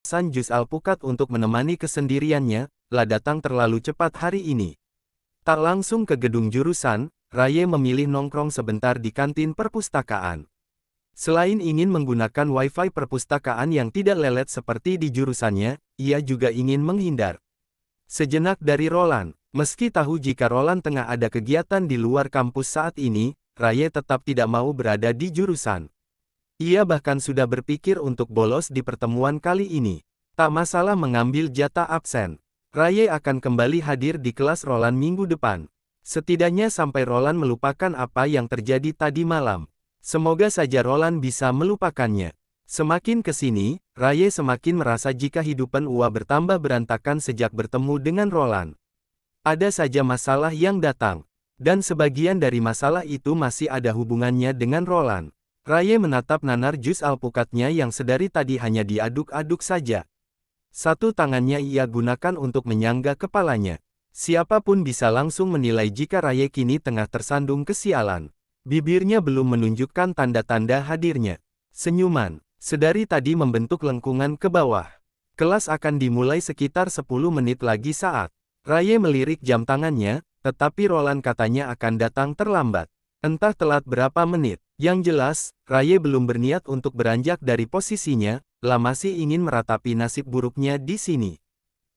San jus alpukat untuk menemani kesendiriannya, lah datang terlalu cepat hari ini. Tak langsung ke gedung jurusan, Raye memilih nongkrong sebentar di kantin perpustakaan. Selain ingin menggunakan wifi perpustakaan yang tidak lelet seperti di jurusannya, ia juga ingin menghindar sejenak dari Roland. Meski tahu jika Roland tengah ada kegiatan di luar kampus saat ini, Raye tetap tidak mau berada di jurusan. Ia bahkan sudah berpikir untuk bolos di pertemuan kali ini. Tak masalah mengambil jatah absen. Raye akan kembali hadir di kelas Roland minggu depan. Setidaknya sampai Roland melupakan apa yang terjadi tadi malam. Semoga saja Roland bisa melupakannya. Semakin kesini, Raye semakin merasa jika hidupan Ua bertambah berantakan sejak bertemu dengan Roland. Ada saja masalah yang datang. Dan sebagian dari masalah itu masih ada hubungannya dengan Roland. Raye menatap nanar jus alpukatnya yang sedari tadi hanya diaduk-aduk saja. Satu tangannya ia gunakan untuk menyangga kepalanya. Siapapun bisa langsung menilai jika Raye kini tengah tersandung kesialan. Bibirnya belum menunjukkan tanda-tanda hadirnya. Senyuman, sedari tadi membentuk lengkungan ke bawah. Kelas akan dimulai sekitar 10 menit lagi saat Raye melirik jam tangannya, tetapi Roland katanya akan datang terlambat. Entah telat berapa menit. Yang jelas, Raye belum berniat untuk beranjak dari posisinya, lah masih ingin meratapi nasib buruknya di sini.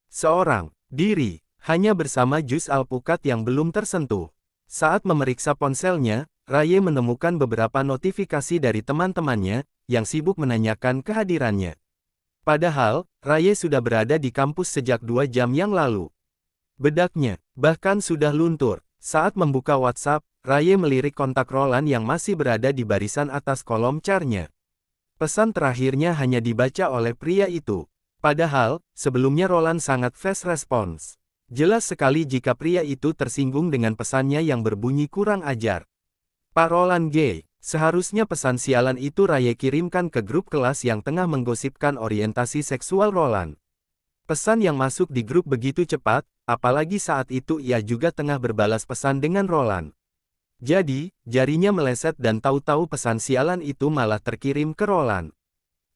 Seorang diri, hanya bersama jus alpukat yang belum tersentuh. Saat memeriksa ponselnya, Raye menemukan beberapa notifikasi dari teman-temannya, yang sibuk menanyakan kehadirannya. Padahal, Raye sudah berada di kampus sejak 2 jam yang lalu. Bedaknya, bahkan sudah luntur. Saat membuka WhatsApp, Raye melirik kontak Roland yang masih berada di barisan atas kolom chartnya. Pesan terakhirnya hanya dibaca oleh pria itu. Padahal, sebelumnya Roland sangat fast response. Jelas sekali jika pria itu tersinggung dengan pesannya yang berbunyi kurang ajar. Pak Roland gay, seharusnya pesan sialan itu Raye kirimkan ke grup kelas yang tengah menggosipkan orientasi seksual Roland. Pesan yang masuk di grup begitu cepat, apalagi saat itu ia juga tengah berbalas pesan dengan Roland. Jadi, jarinya meleset dan tahu-tahu pesan sialan itu malah terkirim ke Roland.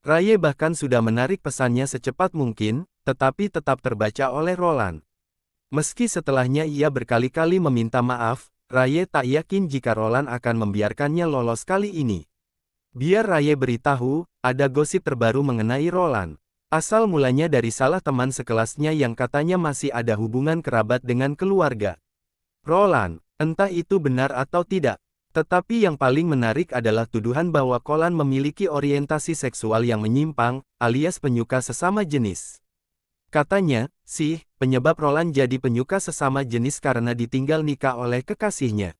Raye bahkan sudah menarik pesannya secepat mungkin, tetapi tetap terbaca oleh Roland. Meski setelahnya ia berkali-kali meminta maaf, Raye tak yakin jika Roland akan membiarkannya lolos kali ini. Biar Raye beritahu, ada gosip terbaru mengenai Roland. Asal mulanya dari salah teman sekelasnya yang katanya masih ada hubungan kerabat dengan keluarga Roland. Entah itu benar atau tidak. Tetapi yang paling menarik adalah tuduhan bahwa Roland memiliki orientasi seksual yang menyimpang, alias penyuka sesama jenis. Katanya, penyebab Roland jadi penyuka sesama jenis karena ditinggal nikah oleh kekasihnya.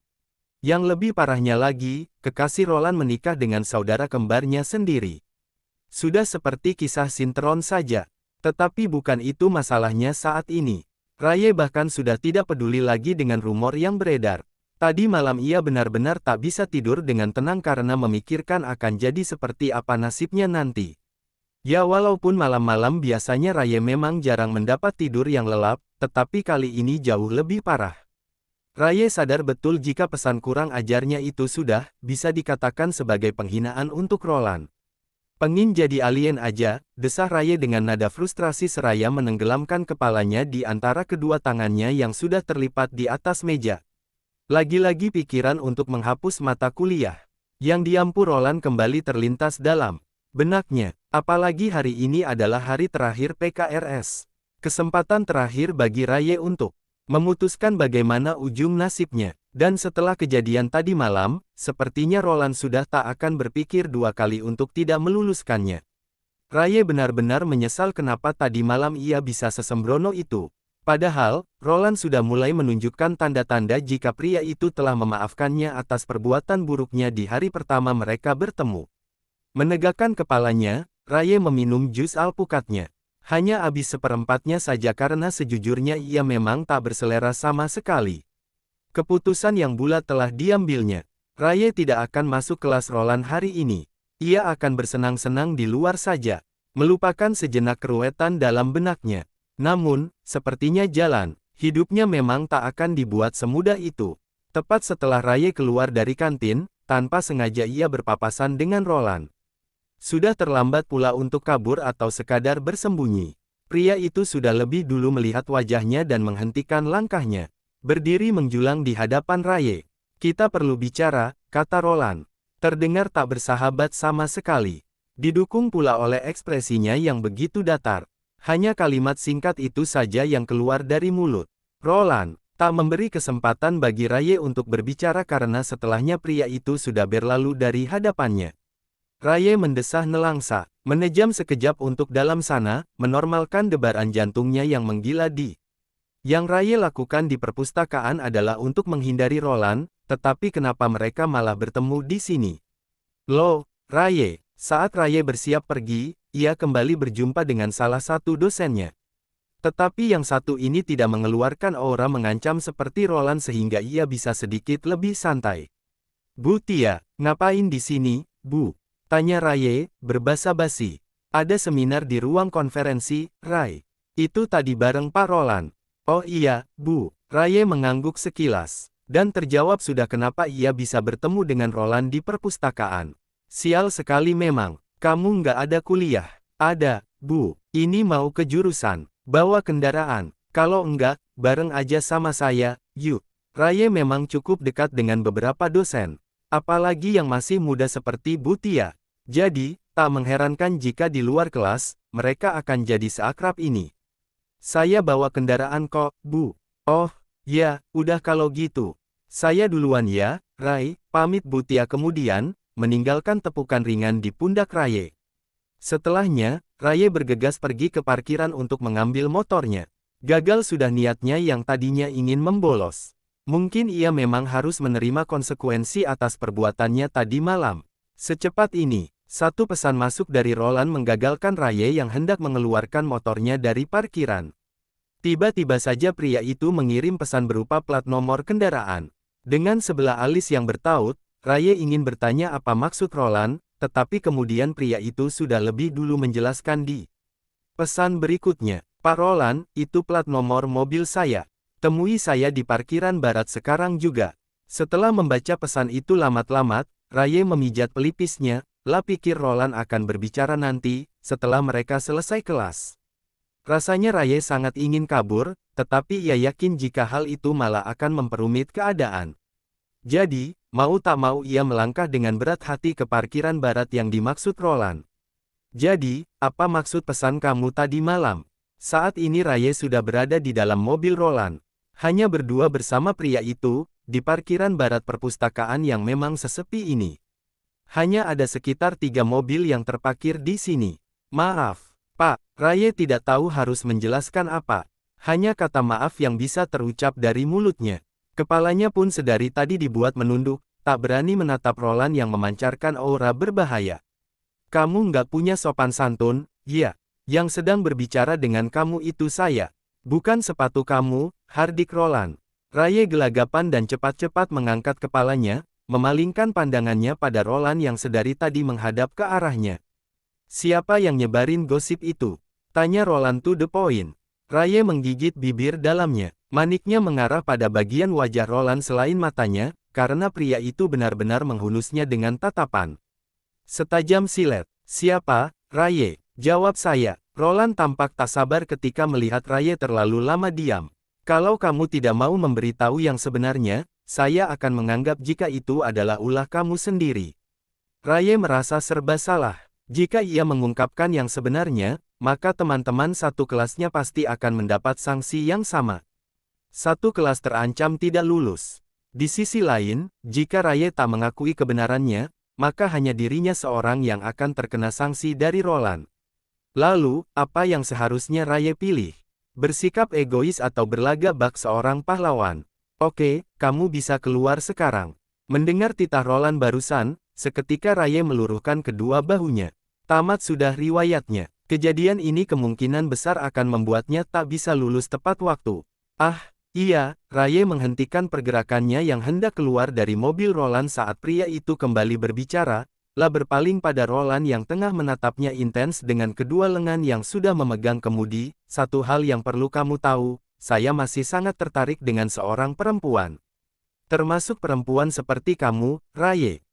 Yang lebih parahnya lagi, kekasih Roland menikah dengan saudara kembarnya sendiri. Sudah seperti kisah sinetron saja. Tetapi bukan itu masalahnya saat ini. Raye bahkan sudah tidak peduli lagi dengan rumor yang beredar. Tadi malam ia benar-benar tak bisa tidur dengan tenang karena memikirkan akan jadi seperti apa nasibnya nanti. Ya walaupun malam-malam biasanya Raye memang jarang mendapat tidur yang lelap, tetapi kali ini jauh lebih parah. Raye sadar betul jika pesan kurang ajarnya itu sudah bisa dikatakan sebagai penghinaan untuk Roland. Pengin jadi alien aja, desah Raye dengan nada frustrasi seraya menenggelamkan kepalanya di antara kedua tangannya yang sudah terlipat di atas meja. Lagi-lagi pikiran untuk menghapus mata kuliah. Yang diampu Roland kembali terlintas dalam benaknya, apalagi hari ini adalah hari terakhir PKRS. Kesempatan terakhir bagi Raye untuk memutuskan bagaimana ujung nasibnya. Dan setelah kejadian tadi malam, sepertinya Roland sudah tak akan berpikir 2 kali untuk tidak meluluskannya. Raye benar-benar menyesal kenapa tadi malam ia bisa sesembrono itu. Padahal, Roland sudah mulai menunjukkan tanda-tanda jika pria itu telah memaafkannya atas perbuatan buruknya di hari pertama mereka bertemu. Menegakkan kepalanya, Raye meminum jus alpukatnya. Hanya habis seperempatnya saja karena sejujurnya ia memang tak berselera sama sekali. Keputusan yang bulat telah diambilnya. Raye tidak akan masuk kelas Roland hari ini. Ia akan bersenang-senang di luar saja, melupakan sejenak keruwetan dalam benaknya. Namun, sepertinya jalan hidupnya memang tak akan dibuat semudah itu. Tepat setelah Raye keluar dari kantin, tanpa sengaja ia berpapasan dengan Roland. Sudah terlambat pula untuk kabur atau sekadar bersembunyi. Pria itu sudah lebih dulu melihat wajahnya dan menghentikan langkahnya. Berdiri menjulang di hadapan Raye. Kita perlu bicara, kata Roland. Terdengar tak bersahabat sama sekali. Didukung pula oleh ekspresinya yang begitu datar. Hanya kalimat singkat itu saja yang keluar dari mulut. Roland tak memberi kesempatan bagi Raye untuk berbicara karena setelahnya pria itu sudah berlalu dari hadapannya. Raye mendesah nelangsa, menejam sekejap untuk dalam sana, menormalkan debaran jantungnya yang menggila di. Yang Raye lakukan di perpustakaan adalah untuk menghindari Roland, tetapi kenapa mereka malah bertemu di sini? Loh, Raye. Saat Raye bersiap pergi, ia kembali berjumpa dengan salah satu dosennya. Tetapi yang satu ini tidak mengeluarkan aura mengancam seperti Roland sehingga ia bisa sedikit lebih santai. Bu Tia, ngapain di sini, Bu? Tanya Raye, berbasa-basi. Ada seminar di ruang konferensi, Ray. Itu tadi bareng Pak Roland. Oh iya, Bu. Raye mengangguk sekilas. Dan terjawab sudah kenapa ia bisa bertemu dengan Roland di perpustakaan. Sial sekali memang. Kamu nggak ada kuliah. Ada, Bu. Ini mau ke jurusan. Bawa kendaraan. Kalau enggak, bareng aja sama saya, yuk. Raye memang cukup dekat dengan beberapa dosen. Apalagi yang masih muda seperti Bu Tia. Jadi, tak mengherankan jika di luar kelas, mereka akan jadi seakrab ini. Saya bawa kendaraan kok, Bu. Oh, ya, udah kalau gitu. Saya duluan ya, Ray, pamit Bu Tia kemudian, meninggalkan tepukan ringan di pundak Raye. Setelahnya, Raye bergegas pergi ke parkiran untuk mengambil motornya. Gagal sudah niatnya yang tadinya ingin membolos. Mungkin ia memang harus menerima konsekuensi atas perbuatannya tadi malam. Secepat ini, satu pesan masuk dari Roland menggagalkan Raye yang hendak mengeluarkan motornya dari parkiran. Tiba-tiba saja pria itu mengirim pesan berupa plat nomor kendaraan. Dengan sebelah alis yang bertaut, Raye ingin bertanya apa maksud Roland, tetapi kemudian pria itu sudah lebih dulu menjelaskan di pesan berikutnya. Pak Roland, itu plat nomor mobil saya. Temui saya di parkiran barat sekarang juga. Setelah membaca pesan itu lamat-lamat, Raye memijat pelipisnya. Lah pikir Roland akan berbicara nanti, setelah mereka selesai kelas. Rasanya Raye sangat ingin kabur, tetapi ia yakin jika hal itu malah akan memperumit keadaan. Jadi, mau tak mau ia melangkah dengan berat hati ke parkiran barat yang dimaksud Roland. Jadi, apa maksud pesan kamu tadi malam? Saat ini Raye sudah berada di dalam mobil Roland. Hanya berdua bersama pria itu, di parkiran barat perpustakaan yang memang sesepi ini. Hanya ada sekitar 3 mobil yang terparkir di sini. Maaf, Pak. Raye tidak tahu harus menjelaskan apa. Hanya kata maaf yang bisa terucap dari mulutnya. Kepalanya pun sedari tadi dibuat menunduk, tak berani menatap Roland yang memancarkan aura berbahaya. Kamu nggak punya sopan santun, ya? Yang sedang berbicara dengan kamu itu saya. Bukan sepatu kamu, hardik Roland. Raye gelagapan dan cepat-cepat mengangkat kepalanya, memalingkan pandangannya pada Roland yang sedari tadi menghadap ke arahnya. Siapa yang nyebarin gosip itu? Tanya Roland to the point. Raye menggigit bibir dalamnya. Maniknya mengarah pada bagian wajah Roland selain matanya, karena pria itu benar-benar menghunusnya dengan tatapan setajam silet. Siapa, Raye? Jawab saya. Roland tampak tak sabar ketika melihat Raye terlalu lama diam. Kalau kamu tidak mau memberitahu yang sebenarnya, saya akan menganggap jika itu adalah ulah kamu sendiri. Raye merasa serba salah. Jika ia mengungkapkan yang sebenarnya, maka teman-teman satu kelasnya pasti akan mendapat sanksi yang sama. Satu kelas terancam tidak lulus. Di sisi lain, jika Raye tak mengakui kebenarannya, maka hanya dirinya seorang yang akan terkena sanksi dari Roland. Lalu, apa yang seharusnya Raye pilih? Bersikap egois atau berlagak bak seorang pahlawan? Oke, kamu bisa keluar sekarang. Mendengar titah Roland barusan, seketika Raye meluruhkan kedua bahunya. Tamat sudah riwayatnya. Kejadian ini kemungkinan besar akan membuatnya tak bisa lulus tepat waktu. Ah, iya, Raye menghentikan pergerakannya yang hendak keluar dari mobil Roland saat pria itu kembali berbicara, lah berpaling pada Roland yang tengah menatapnya intens dengan kedua lengan yang sudah memegang kemudi. Satu hal yang perlu kamu tahu, saya masih sangat tertarik dengan seorang perempuan. Termasuk perempuan seperti kamu, Raye.